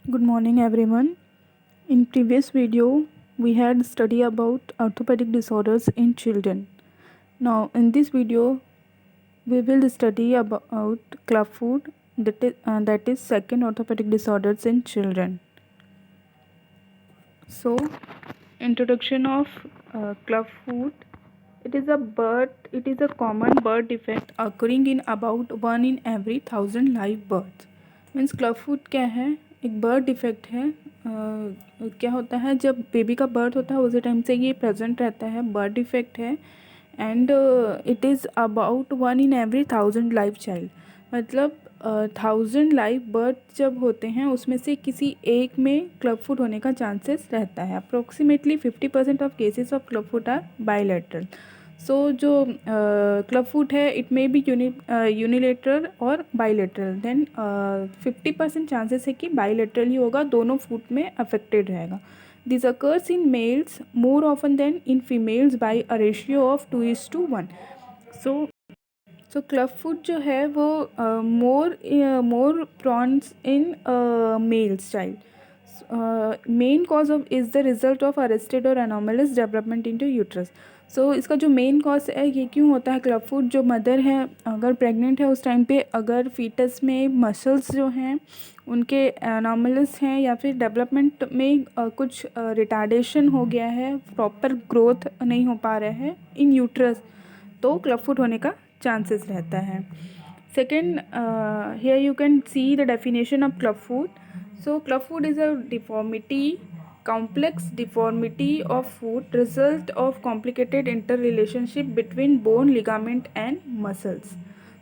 Good morning everyone. In previous video we had study about orthopedic disorders in children. Now in this video we will study about clubfoot, that is second orthopedic disorders in children. So introduction of clubfoot. It is a common birth defect occurring in about 1 in every 1000 live births. Means clubfoot क्या है? एक birth defect है। क्या होता है, जब baby का birth होता है उसी टाइम से ये प्रेजेंट रहता है, बर्थ डिफेक्ट है। And it is about 1 in every 1000 live child, मतलब 1000 लाइव बर्थ जब होते हैं उसमें से किसी एक में क्लबफुट होने का चांसेस रहता है। Approximately 50% of cases of clubfoot are bilateral. So जो क्लबफुट है इट मे बी यूनिलेटरल और बायलैटरल। देन 50% चांसेस है कि बायलैटरल ही होगा, दोनों फुट में अफेक्टेड रहेगा। This occurs in males more often than in females by a ratio of 2:1। So clubfoot जो है वो more prones in males child. Main cause of is the result of arrested और anomalous development into uterus. So इसका जो main cause है ये क्यों होता है क्लबफुट? जो मदर है अगर प्रेग्नेंट है उस टाइम पे अगर फीटस में मसल्स जो हैं उनके एनोमलस हैं या फिर डेवलपमेंट में कुछ रिटार्डेशन हो गया है, प्रॉपर ग्रोथ नहीं हो पा रहा है इन यूट्रस, तो क्लबफुट होने का चांसेस रहता है। Second, here you can see the definition of clubfoot. So clubfoot is a deformity, complex deformity of foot, result of complicated interrelationship between bone, ligament and muscles.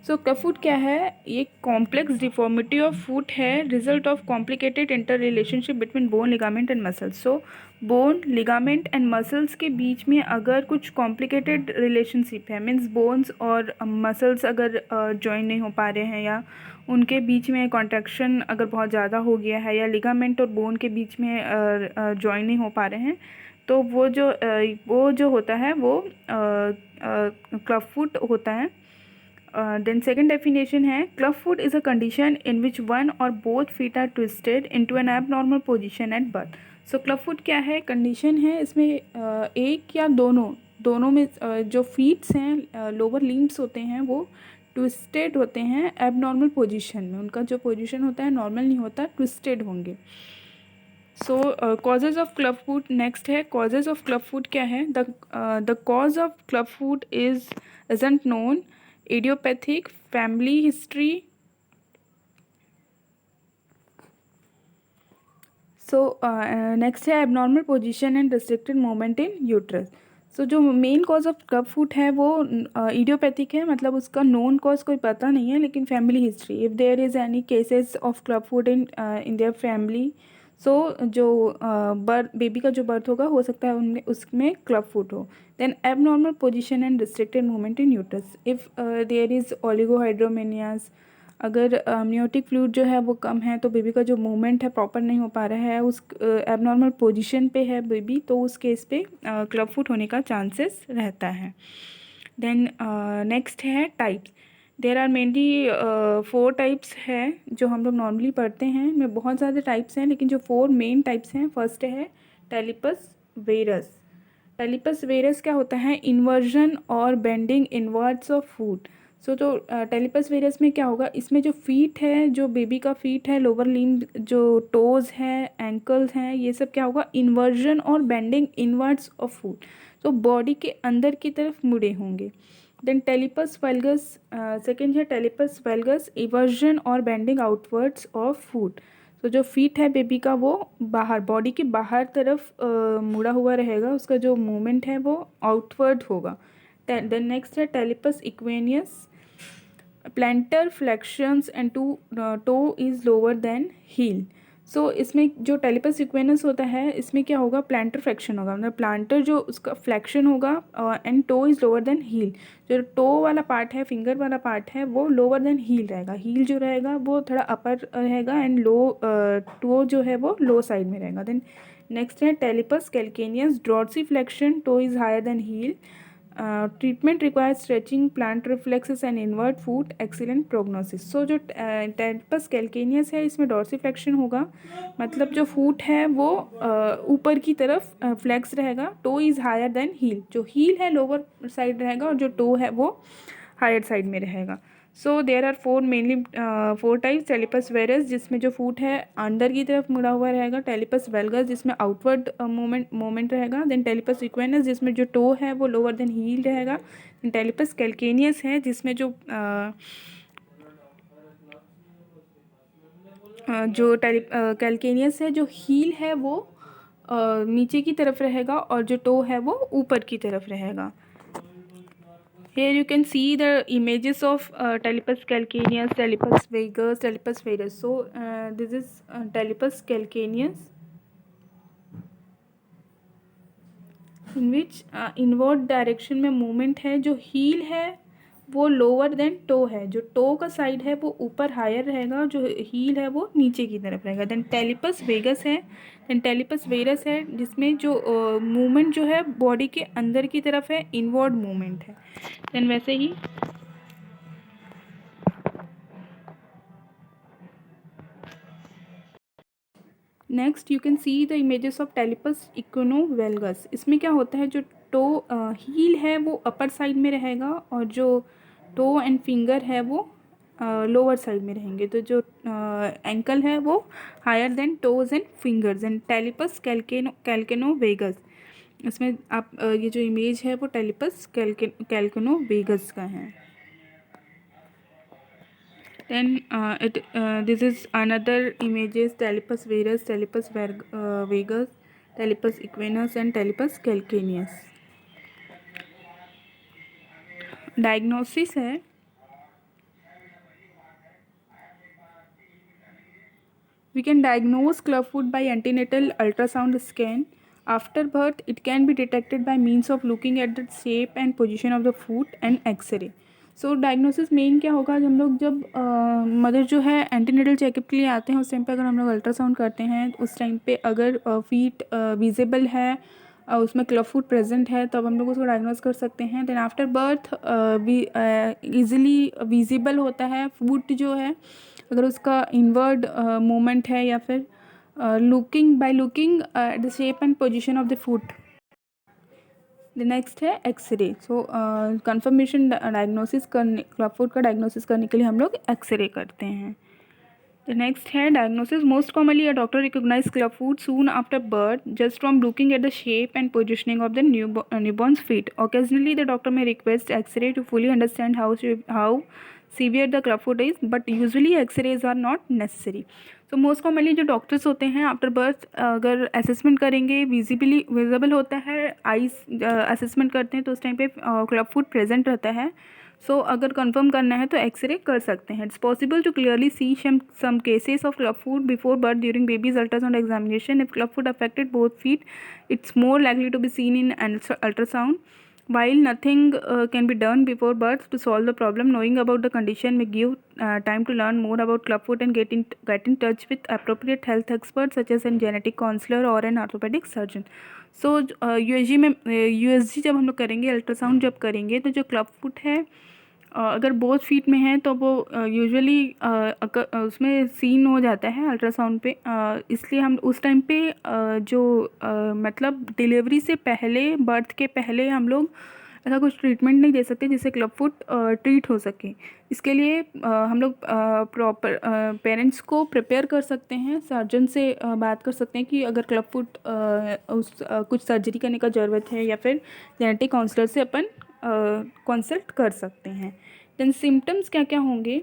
So clubfoot क्या है? ये complex deformity of foot है, result of complicated inter relationship between bone, ligament and muscles. So bone, ligament and muscles के बीच में अगर कुछ complicated relationship है, means bones और मसल्स अगर जॉइन नहीं हो पा रहे हैं या उनके बीच में कॉन्ट्रैक्शन अगर बहुत ज़्यादा हो गया है या लिगामेंट और बोन के बीच में जॉइन नहीं हो पा रहे हैं, तो वो जो होता है वो क्लबफुट होता है। Then second definition है clubfoot is a condition in which one or both feet are twisted into an abnormal position at birth. So clubfoot क्या है? कंडीशन है इसमें एक या दोनों में जो फीट्स हैं, लोअर लिम्ब्स होते हैं वो ट्विस्टेड होते हैं एबनॉर्मल पोजीशन में। उनका जो पोजीशन होता है नॉर्मल नहीं होता, ट्विस्टेड होंगे। सो कॉजेज ऑफ क्लबफुट नेक्स्ट है। कॉजेज ऑफ क्लबफुट क्या है? The cause of clubfoot isn't known, idiopathic, family history. So next है abnormal position and restricted movement in uterus. सो जो मेन कॉज ऑफ क्लबफुट है वो इडियोपैथिक है, मतलब उसका नोन कॉज कोई पता नहीं है, लेकिन family history, if there is any cases of clubfoot in their family, so जो बेबी का जो बर्थ होगा हो सकता है उनमें उसमें क्लबफुट हो। Then abnormal position and restricted movement in uterus, if there is oligohydramnios, अगर अमनियोटिक फ्लूइड जो है वो कम है तो बेबी का जो मूवमेंट है प्रॉपर नहीं हो पा रहा है, उस एबनॉर्मल पोजीशन पे है बेबी, तो उस केस पे क्लबफुट होने का चांसेस रहता है। देन नेक्स्ट है types. There are mainly 4 types है जो हम लोग नॉर्मली पढ़ते हैं। इनमें बहुत ज़्यादा टाइप्स हैं लेकिन जो 4 मेन टाइप्स हैं, फर्स्ट है टेलिपस वेरस। टेलिपस वेरस क्या होता है? इन्वर्जन और बेंडिंग इनवर्ड्स ऑफ फूट। सो तो टेलिपस वेरस में क्या होगा, इसमें जो फीट है, जो बेबी का फीट है, लोअर लिम्ब, जो टोज़ हैं, एंकल्स हैं, ये सब क्या होगा? इन्वर्जन और बेंडिंग इनवर्ड्स ऑफ फूट, तो बॉडी के अंदर की तरफ मुड़े होंगे। देन टेलिपस वेल्गस सेकेंड है, टेलिपस वेल्गस इवर्जन और बेंडिंग आउटवर्ड्स ऑफ फूट। तो जो फीट है बेबी का वो बाहर, बॉडी के बाहर तरफ मुड़ा हुआ रहेगा, उसका जो मूवमेंट है वो आउटवर्ड होगा। देन नेक्स्ट है talipes equinus, plantar flexions and toe is lower than heel. So इसमें जो टेलिपस इक्वेनस होता है इसमें क्या होगा? प्लांटर फ्लेक्शन होगा, मतलब प्लांटर जो उसका फ्लेक्शन होगा and toe is lower than heel. जो टो वाला पार्ट है, फिंगर वाला पार्ट है, वो लोअर देन हील रहेगा, हील जो रहेगा वो थोड़ा अपर रहेगा एंड टो जो है वो लो साइड में रहेगा। देन नेक्स्ट है talipes calcaneus, dorsiflexion, toe is higher than heel, treatment require stretching, plant reflexes and invert foot, excellent prognosis. So जो टेल्पस कैल्केनियस है इसमें डॉर्सीफ्लेक्शन होगा, मतलब जो फूट है वो ऊपर की तरफ फ्लेक्स रहेगा। Toe is higher than heel, जो हील है लोअर साइड रहेगा और जो टो है वो हायर साइड में रहेगा। So there are four mainly four types. Talipes varus जिसमें जो फूट है अंदर की तरफ मुड़ा हुआ रहेगा। टेलिपस वेलगस जिसमें आउटवर्ड मोमेंट रहेगा। देन टेलिपस इक्वेनस जिसमें जो टो है वो लोअर देन हील रहेगा। देन टेलिपस कैल्केनियस है जिसमें जो कैल्केनियस है जो हील है वो नीचे की तरफ रहेगा और जो टो है वो ऊपर की तरफ रहेगा। Here you can see the images of Talipus calcaneus, Talipus vagus. So this is Talipus calcaneus, in which inward direction में movement है। जो heel है वो लोअर देन टो है, जो टो का साइड है वो ऊपर हायर रहेगा और जो हील है वो नीचे की तरफ रहेगा। देन टेलिपस वेगस है, देन टेलिपस वेरस है जिसमें जो मूवमेंट जो है बॉडी के अंदर की तरफ है, इनवर्ड मूवमेंट है। देन वैसे ही next you can see the images of talipes equinovalgus. इसमें क्या होता है, जो टो हील है वो अपर साइड में रहेगा और जो टो एंड फिंगर है वो लोअर साइड में रहेंगे। तो जो एंकल है वो higher than toes and fingers. And talipes calcaneovalgus, इसमें आप ये जो इमेज है वो टेलिपस कैल्केनोवेगस का है। Then this is another images: Talipus varus, Talipus vagus, Talipus equinus and Talipus calcaneus. Diagnosis है, we can diagnose clubfoot by antenatal ultrasound scan. After birth, it can be detected by means of looking at the shape and position of the foot and X-ray. So diagnosis main क्या होगा, जब mother जो है antenatal checkup के लिए आते हैं उस टाइम पे अगर हम लोग अल्ट्रासाउंड करते हैं उस टाइम पे अगर फीट विजिबल है, उसमें क्लबफुट प्रेजेंट है, तब हम लोग उसको डायग्नोस कर सकते हैं। देन आफ्टर बर्थ भी ईजिली विजिबल होता है फूट जो है, अगर उसका इनवर्ड मूवमेंट है या फिर by looking at the shape and position of the foot. The next है एक्सरे। सो कंफर्मेशन डायग्नोसिस करने, क्लबफुट का डायग्नोसिस करने के लिए हम लोग एक्सरे करते हैं। द नेक्स्ट है diagnosis. Most commonly a doctor recognise clubfoot soon after birth just from looking at the shape and positioning of the newborn's feet. Occasionally the doctor may request X-ray to fully understand how severe the clubfoot is, but usually X-rays are not necessary. तो most commonly जो doctors होते हैं after birth अगर assessment करेंगे, visible होता है, eyes assessment करते हैं तो उस टाइम पे क्लबफुट प्रेजेंट रहता है। सो अगर कंफर्म करना है तो एक्सरे कर सकते हैं। It's possible to clearly see some cases of clubfoot before birth during baby's ultrasound examination. If clubfoot affected both feet, it's more likely to be seen in ultrasound. While nothing can be done before birth to solve the problem, knowing about the condition may give time to learn more about clubfoot and get in touch with appropriate health experts such as a genetic counselor or an orthopedic surgeon. So USG में जब हम लोग करेंगे, ultrasound जब करेंगे तो जो clubfoot है अगर बोथ फीट में है तो वो यूजुअली उसमें सीन हो जाता है अल्ट्रासाउंड पे। इसलिए हम उस टाइम पे जो मतलब डिलीवरी से पहले, बर्थ के पहले हम लोग ऐसा कुछ ट्रीटमेंट नहीं दे सकते जिससे क्लबफुट ट्रीट हो सके। इसके लिए हम लोग प्रॉपर पेरेंट्स को प्रिपेयर कर सकते हैं, सर्जन से बात कर सकते हैं कि अगर क्लबफुट कुछ सर्जरी करने का ज़रूरत है या फिर जेनेटिक काउंसलर से अपन कंसल्ट कर सकते हैं। देन सिम्टम्स क्या क्या होंगे।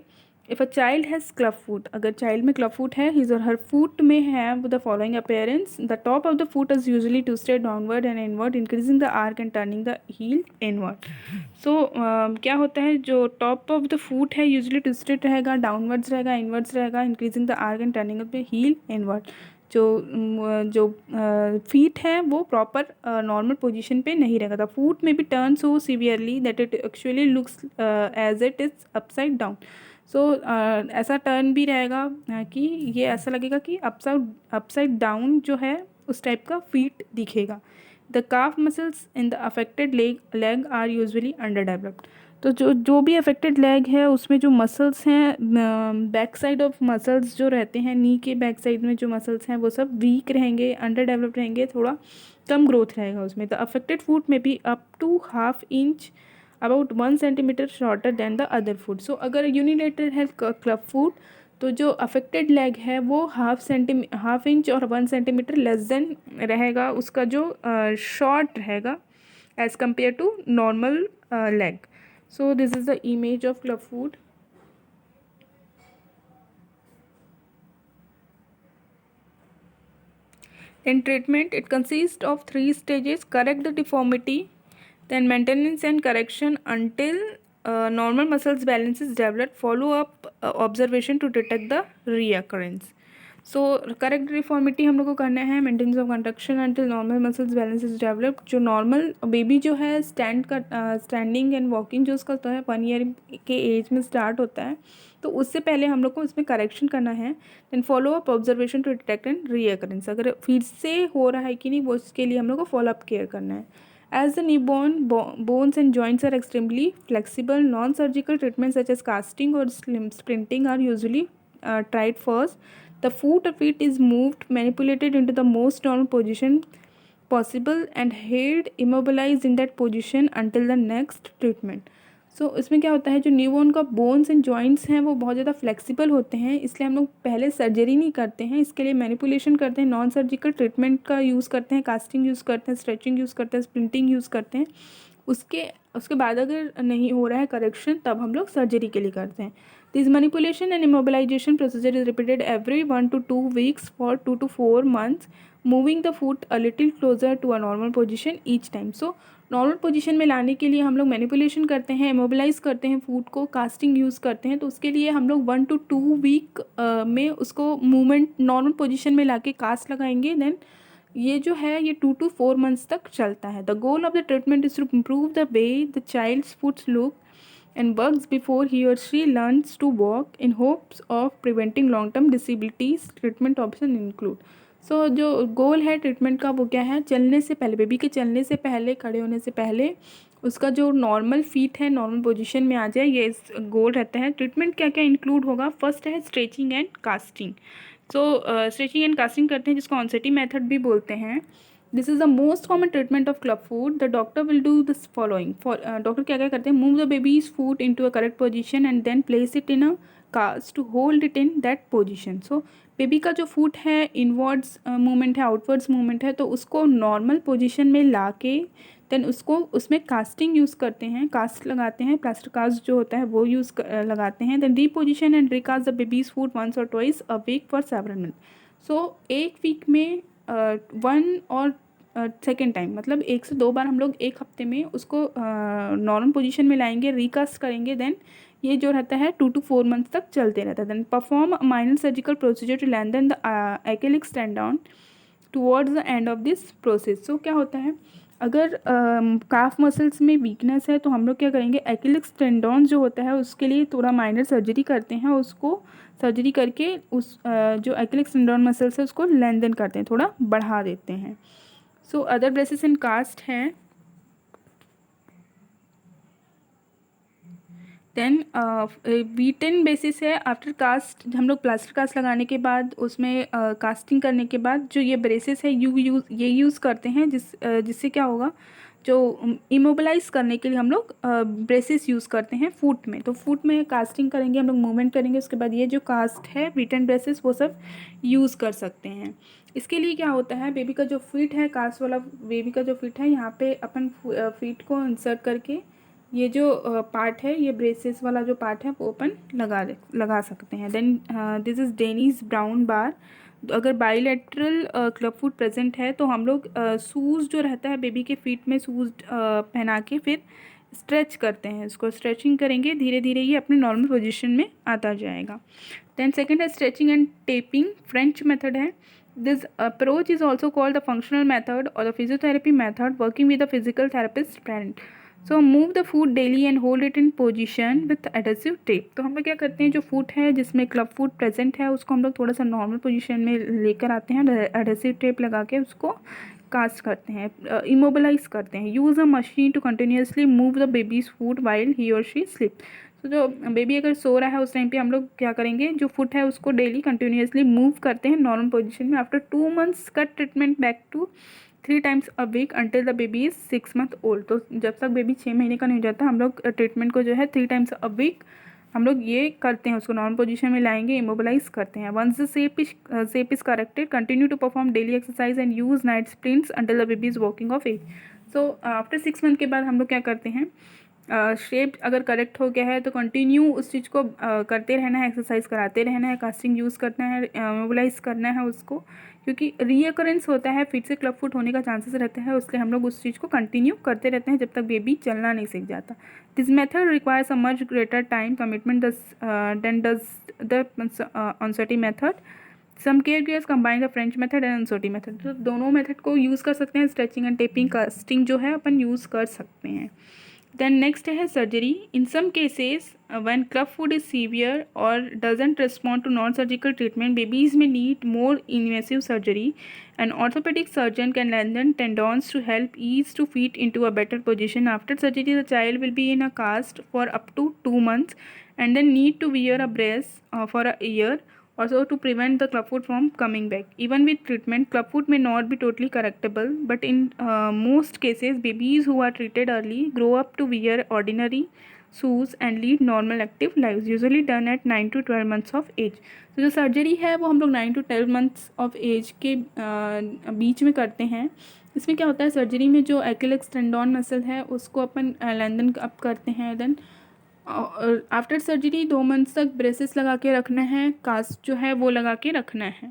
If a child has clubfoot, अगर चाइल्ड में क्लबफुट है, हिज और हर फुट में have the following appearance. The top of the foot is usually twisted downward and inward, increasing the arch and turning the heel inward. So क्या होता है, जो top of the foot है usually twisted रहेगा, downwards रहेगा, inwards रहेगा, increasing the arch and turning of the heel inward. जो feet है वो प्रॉपर नॉर्मल पोजीशन पे नहीं रहेगा। द फूट में भी turn so severely that it actually looks as it is upside down. So ऐसा टर्न भी रहेगा कि ये ऐसा लगेगा कि अपसाइड डाउन जो है उस टाइप का फीट दिखेगा। The calf muscles in the affected leg are usually under developed. तो जो भी अफेक्टेड लेग है उसमें जो मसल्स हैं, बैक साइड ऑफ मसल्स जो रहते हैं, नी के बैक साइड में जो मसल्स हैं वो सब वीक रहेंगे, अंडर डेवलप्ड रहेंगे, थोड़ा कम ग्रोथ रहेगा उसमें। द अफेक्टेड फुट में be up to half inch about 1 centimetre shorter than the other foot. So अगर यूनिलेटरल है क्लब फुट, तो जो अफेक्टेड लेग है वो हाफ इंच और 1 सेंटीमीटर लेस देन रहेगा, उसका जो शॉर्ट रहेगा as compare to normal leg. So this is the image of club foot. Then treatment, it consists of 3 stages: correct the deformity, then maintenance and correction until normal muscles balance is developed, follow up observation to detect the reoccurrence. So correct deformity हम लोग को करना है, maintenance of conduction until normal muscles balance is developed. जो normal baby जो है standing and walking जो उसका होता है 1 ईयर के एज में स्टार्ट होता है, तो उससे पहले हम लोग को इसमें करेक्शन करना है। Then follow up observation to detect and recurrence, अगर फिर से हो रहा है कि नहीं वो उसके लिए हम लोग को फॉलोअप केयर करना है। As the newborn bones and joints are extremely flexible, non surgical treatment such as casting और splinting are usually tried first. The foot or feet is moved, manipulated into the most normal position possible and held immobilized in that position until the next treatment. सो इसमें क्या होता है, जो newborn का bones and joints हैं वो बहुत ज़्यादा फ्लेक्सिबल होते हैं, इसलिए हम लोग पहले सर्जरी नहीं करते हैं, इसके लिए मैनिपुलेशन करते हैं, नॉन सर्जिकल ट्रीटमेंट का यूज़ करते हैं, कास्टिंग यूज़ करते हैं, स्ट्रेचिंग यूज़ करते हैं, स्प्लिंटिंग यूज़ करते हैं। उसके बाद अगर नहीं हो रहा है करेक्शन, तब हम लोग सर्जरी के लिए करते हैं। This manipulation and immobilisation procedure is repeated every 1 to 2 weeks for 2 to 4 months, moving the foot a little closer to a normal position each time. So normal position में लाने के लिए हम लोग मैनिपुलेशन करते हैं, इमोबिलाइज करते हैं फूड को, कास्टिंग यूज़ करते हैं। तो उसके लिए हम लोग 1 to 2 week में उसको मूवमेंट नॉर्मल पोजीशन में लाके कास्ट लगाएंगे। देन ये जो है ये 2 to 4 months तक चलता है। The goal of the treatment is to improve the way the child's foots look and works before he or she learns to walk in hopes of preventing long term disabilities. Treatment option include, सो जो गोल है treatment का वो क्या है, चलने से पहले, baby के चलने से पहले, खड़े होने से पहले उसका जो नॉर्मल फीट है नॉर्मल पोजीशन में आ जाए, ये गोल रहता है। ट्रीटमेंट क्या क्या इंक्लूड होगा, फर्स्ट है stretching and casting. So stretching and casting करते हैं जिसको ऑनसेटी मेथड भी बोलते हैं। This is the most common treatment of club foot. The doctor will do this following. Doctor क्या क्या करते हैं, move the baby's foot in to a correct position and then place it in a cast to hold it in that position. So baby का जो foot है inwards movement है, outwards movement है, तो उसको नॉर्मल पोजीशन में ला के then उसको उसमें कास्टिंग यूज़ करते हैं, कास्ट लगाते हैं, प्लास्टर कास्ट जो होता है वो लगाते हैं। Then reposition and recast the baby's foot once और twice a week for several month. So एक वीक में 1 और सेकेंड टाइम, मतलब 1 से 2 बार हम लोग एक हफ्ते में उसको नॉर्मल पोजीशन में लाएंगे, रिकास्ट करेंगे। देन ये जो रहता है 2 to 4 months तक चलते रहता है। Then perform a minor surgical procedure to lengthen the एक्रिलिक tendon towards the end of this process. So क्या होता है, अगर काफ मसल्स में वीकनेस है तो हम लोग क्या करेंगे, एक्रिलिक टेंडन जो होता है उसके लिए थोड़ा माइनर सर्जरी करते हैं, उसको सर्जरी करके उस जो एक्रिलिक टेंडन मसल्स है उसको लेंथन करते हैं, थोड़ा बढ़ा देते हैं। So other braces and cast हैं। देन वीटन बेसिस है। आफ्टर कास्ट हम लोग प्लास्टर कास्ट लगाने के बाद उसमें कास्टिंग करने के बाद जो ये ब्रेसेस है ये यूज़ करते हैं, जिससे क्या होगा, जो इमोबिलाइज करने के लिए हम लोग ब्रेसेस यूज़ करते हैं फुट में। तो फुट में कास्टिंग करेंगे हम लोग, मूवमेंट करेंगे, उसके बाद ये जो कास्ट है वीटन ब्रेसेस वो सब यूज़ कर सकते हैं। इसके लिए क्या होता है, बेबी का जो फीट है, कास्ट वाला बेबी का जो फीट है, यहाँ पे अपन फीट को इंसर्ट करके ये जो पार्ट है, ये ब्रेसेस वाला जो पार्ट है वो अपन लगा सकते हैं। देन दिस इज़ डेनीज ब्राउन बार। अगर बाईलेटरल क्लब फुट प्रेजेंट है तो हम लोग शूज़ जो रहता है बेबी के फीट में, शूज़ पहना के फिर स्ट्रेच करते हैं, इसको स्ट्रेचिंग करेंगे, धीरे धीरे ये अपने नॉर्मल पोजीशन में आता जाएगा। देन सेकंड है stretching and taping, French method है। This approach is also called the functional method और the physiotherapy method working with the physical therapist friend. So move the foot daily and hold it in position with adhesive tape. तो हम लोग क्या करते हैं, जो foot है जिसमें क्लब फुट प्रेजेंट है उसको हम लोग थोड़ा सा नॉर्मल पोजीशन में लेकर आते हैं, एडहेसिव टेप लगा के उसको कास्ट करते हैं, इमोबलाइज करते हैं। Use a machine to continuously move the baby's foot while he और शी स्लीप। तो जो बेबी अगर सो रहा है उस टाइम पे हम लोग क्या करेंगे, जो फुट है उसको डेली कंटिन्यूसली मूव करते हैं नॉर्मल पोजीशन में। After 2 months cut treatment back to 3 times a week until the baby is 6 month old। तो जब तक बेबी 6 महीने का नहीं हो जाता हम लोग ट्रीटमेंट को जो है 3 times a week हम लोग ये करते हैं, उसको नॉर्मल पोजीशन में लाएंगे, इमोबलाइज करते हैं। Once the shape is corrected continue to perform daily exercise and use night splints until the baby is walking of age. So after 6 month के बाद हम लोग क्या करते हैं, शेप अगर करेक्ट हो गया है तो कंटिन्यू उस चीज़ को करते रहना है, एक्सरसाइज कराते रहना है, कास्टिंग यूज़ करना है, मोबिलाइज करना है उसको, क्योंकि रीअकरेंस होता है, फिर से क्लब फुट होने का चांसेस रहता है, इसलिए हम लोग उस चीज़ को कंटिन्यू करते रहते हैं जब तक बेबी चलना नहीं सीख जाता। This method requires a much greater time commitment than does the Ponseti method. Some care givers combine the French method and Ponseti method. तो दोनों मेथड को यूज़ कर सकते हैं, स्ट्रेचिंग एंड टेपिंग, कास्टिंग जो है अपन यूज़ कर सकते हैं। Then next है surgery. In some cases, when club foot is severe or doesn't respond to non-surgical treatment, babies may need more invasive surgery. An orthopedic surgeon can lengthen tendons to help ease to feet into a better position. After surgery, the child will be in a cast for up to 2 months and then need to wear a brace for a year also to prevent the clubfoot from coming back. Even with treatment, clubfoot may not be totally correctable, but in most cases, babies who are treated early grow up to wear ordinary shoes and lead normal active lives, usually done at 9 to 12 months of age. तो जो surgery है वो हम लोग 9 to 12 months of age के बीच में करते हैं। इसमें क्या होता है, सर्जरी में जो एक्रिलिक टेंडन मसल है उसको अपन लेंथन अप करते हैं। देन आफ्टर सर्जरी 2 months तक ब्रेसेस लगा के रखना है, कास्ट जो है वो लगा के रखना है।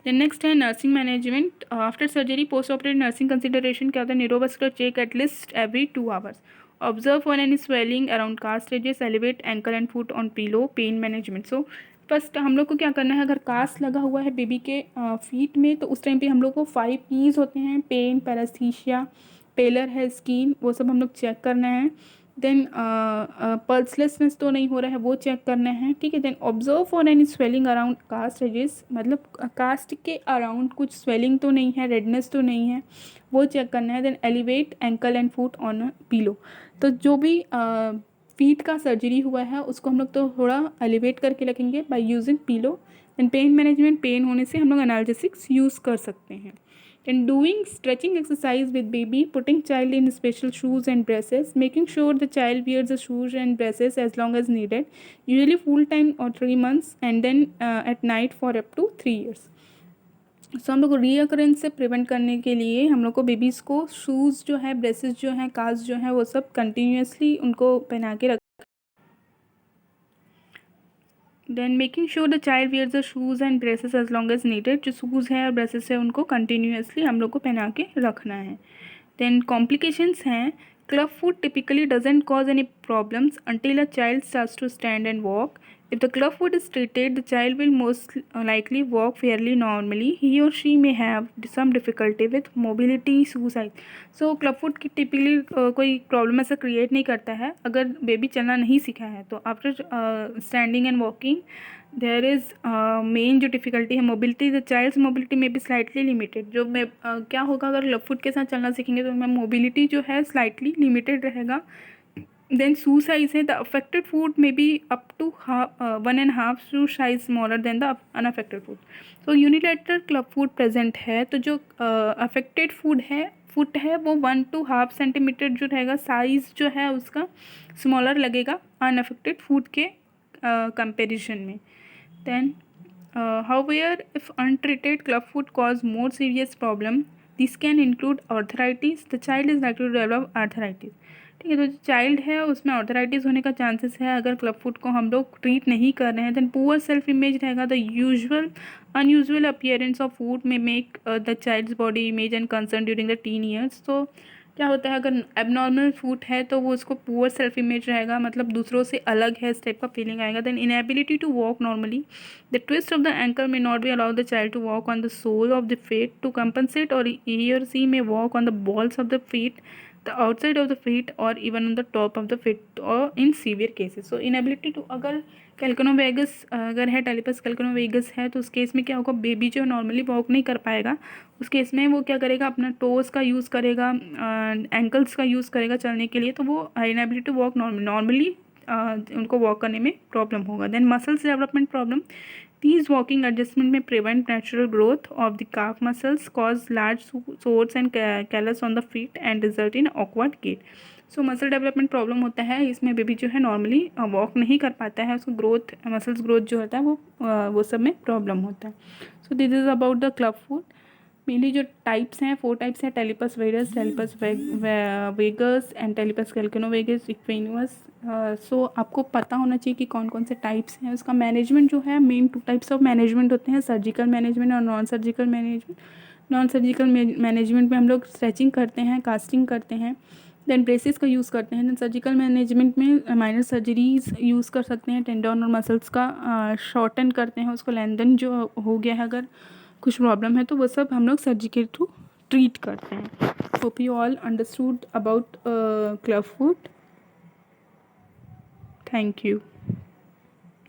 देन नेक्स्ट है nursing management. After surgery post operative nursing consideration क्या होता है, neurovascular check at least every 2 hours, observe for any swelling around cast edges, elevate ankle and foot on pillow, pain management. So first हम लोग को क्या करना है, अगर कास्ट लगा हुआ है बेबी के फीट में तो उस टाइम पे हम लोग को 5 P's होते हैं, पेन, पैरास्थीसिया, पेलर है स्किन, वो सब हम लोग चेक करना है। देन पल्सलेसनेस तो नहीं हो रहा है वो चेक करना है, ठीक है। Then observe for any swelling around cast edges, मतलब कास्ट के अराउंड कुछ स्वेलिंग तो नहीं है, रेडनेस तो नहीं है, वो चेक करना है। Then elevate ankle and foot on a pillow. तो जो भी फीट का सर्जरी हुआ है उसको हम लोग तो थोड़ा एलिवेट करके रखेंगे by using pillow. Then pain management, pain होने से हम लोग एनाल्जेसिक्स यूज़ कर सकते हैं। In doing stretching exercise with baby, putting child in special shoes and braces, making sure the child wears the shoes and braces as long as needed, usually full time or 3 months, and then at night for up to 3 years. सो हम लोग को recurrence से prevent करने के लिए हम लोग को बेबीज़ को शूज़ जो है, ब्रेसेस जो हैं, कास्ट जो है, वो सब कंटिन्यूसली उनको पहना के रख। Then making sure the child wears the shoes and braces as long as needed. जो शूज़ है और ब्रेसेस है उनको कंटिन्यूसली हम लोग को पहना के रखना है। देन कॉम्प्लिकेशंस हैं, club foot typically doesn't cause any problems until a child starts to stand and walk. If the clubfoot is treated, the child will most likely walk fairly normally. He or she may have some difficulty with mobility, suicide. So clubfoot की typically कोई problem ऐसा create नहीं करता है अगर baby चलना नहीं सीखा है तो। After standing and walking there is main जो डिफ़िकल्टी है मोबिलिटी, द चाइल्ड्स मोबिलिटी में भी स्लाइटली लिमिटेड। जो मैं क्या होगा अगर क्लबफुट के साथ चलना सीखेंगे तो उनमें मोबिलिटी जो है स्लाइटली लिमिटेड रहेगा। Then shoe size है, the affected foot may be up to 1.5 shoe size smaller than the unaffected foot. So unilateral club foot present है तो जो affected foot है वो 1 to 1/2 centimeter जो रहेगा, साइज़ जो है उसका स्मॉलर लगेगा अनअफेक्टेड फूट के कंपेरिजन में। Then however, if untreated, clubfoot cause more serious problem. This can include arthritis. The child is likely to develop arthritis. ठीक है, तो जो चाइल्ड है उसमें आर्थराइटिस होने का चांसेस है अगर क्लबफुट को हम लोग ट्रीट नहीं कर रहे हैं। देन पुअर सेल्फ इमेज रहेगा, the unusual appearance of food में make the child's body image and concern during the teen years. तो क्या होता है अगर एबनॉर्मल फूड है तो वो उसको पुअर सेल्फ इमेज रहेगा, मतलब दूसरों से अलग है इस टाइप का फीलिंग आएगा। Then inability to walk normally, the twist of the ankle may not be allow the child to walk on the sole of the feet to compensate, or he or she may walk on the balls of the feet the outside of the feet or even on the top of the feet or in severe cases. So inability to, अगर कैल्कोनोवेगस अगर है, टेलिपस कैल्कोनोवेगस है, तो उस case में क्या होगा, baby जो नॉर्मली वॉक नहीं कर पाएगा। उस केस में वो क्या करेगा, अपना टोज़ का यूज़ करेगा, एंकल्स का यूज़ करेगा चलने के लिए, तो वो इनएबिलिटी टू वॉक नॉर्मली उनको वॉक करने में प्रॉब्लम होगा। Then muscles development problem, these walking adjustment may prevent natural growth of the calf muscles, cause large sores and callus on the feet and result in awkward gait. So muscle development problem होता है, इसमें baby जो है normally walk नहीं कर पाता है, उसको ग्रोथ, मसल्स ग्रोथ जो होता है वो सब में प्रॉब्लम होता है। So this is about the club food. Mainly जो टाइप्स हैं, 4 टाइप्स हैं, टेलिपस वेरस, टेलिपस वेगस एंड टेलिपस कैल्कोनोवेगस इक्वेनुअस। सो आपको पता होना चाहिए कि कौन कौन से टाइप्स हैं। उसका मैनेजमेंट जो है, मेन 2 टाइप्स ऑफ मैनेजमेंट होते हैं, सर्जिकल मैनेजमेंट और non surgical management. Non surgical management में हम लोग स्ट्रेचिंग करते हैं, कास्टिंग करते हैं, देन ब्रेसेस का यूज़ करते हैं। देन सर्जिकल मैनेजमेंट में माइनर सर्जरीज यूज़ कर सकते हैं, टेंडन और मसल्स का शॉर्टन करते हैं, उसको लेंथन जो हो गया है, अगर कुछ प्रॉब्लम है तो वो सब हम लोग सर्जिकल थ्रू ट्रीट करते हैं। Hope you all understood about club food. Thank you.